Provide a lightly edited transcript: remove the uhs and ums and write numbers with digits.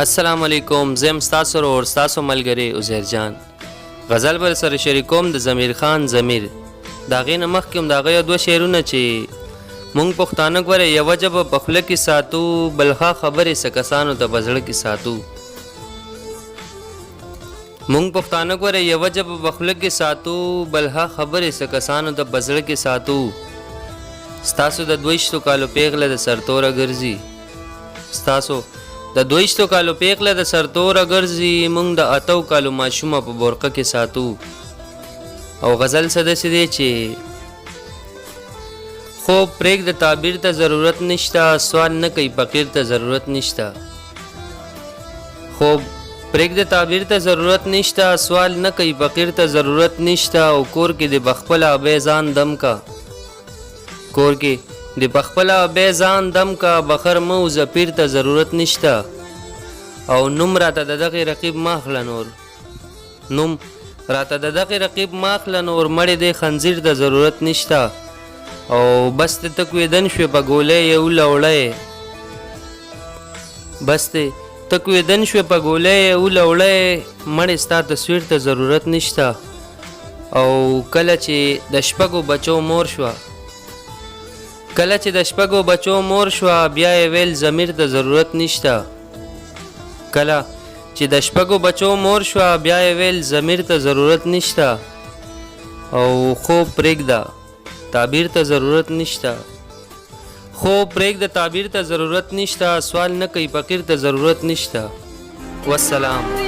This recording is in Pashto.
السلام علیکم. زم ستاسو ورور ستاسو ملګری عزیر جان. غزل بر سره شریکوم د ضمیر خان ضمیر. دا غینه مخکې هم د هغه دوه شعرونه چې مونږ پښتانه ګوره یوه ژبه په خوله کې ساتو، بلها خبرې څه کسانو ته په زړه کې ساتو. مونږ پښتانه ګوره یوه ژبه په خوله کې ساتو، بلها خبرې څه کسانو ته په زړه کې ساتو. ستاسو د 22 کالو پیغله د سرتوره ګرځي، ستاسو د 22 کالو پیغله د سرتوره ګرځي، مونږ د 8 کالو ماشومه په بورقه کې ساتو. او غزل څه داسې دی چې خوب پرېږده تعبیر ته ضرورت نشته، سوال نه کوي فقیر ته ضرورت نشته. خوب پرېږده تعبیر ته ضرورت نشته، سوال نه کوي فقیر ته ضرورت نشته. او کور کې د بخپله ابۍ ځان دم کا، کور کې د بخپله ابۍ ځان دم کا، بخر مو زپیر ته ضرورت نشته. او نوم راته د دغې رقیب ماخله نور، نوم راته د دغې رقیب ماخله نور، مړې دی خنزیر ته ضرورت نشته. او بس ته تکویدن شوې په ګولۍ یو لوړی، بس ته تکویدن شوې په ګولۍ یو لوړی، مړې ستا تصویر ته ضرورت نشته. او کله چې د شپږو بچو مور شوه، کله چې د شپږو بچو مور شوه، بیا یې ویل ضمیر ته ضرورت نشته. کله چې د شپږو بچو مور شوه، بیا یې ویل ضمیر ته ضرورت نشته. او خوب پرېږده تعبیر ته ضرورت نشته، خوب پرېږده تعبیر ته ضرورت نشته، سوال نه کوي فقیر ته ضرورت نشته. والسلام.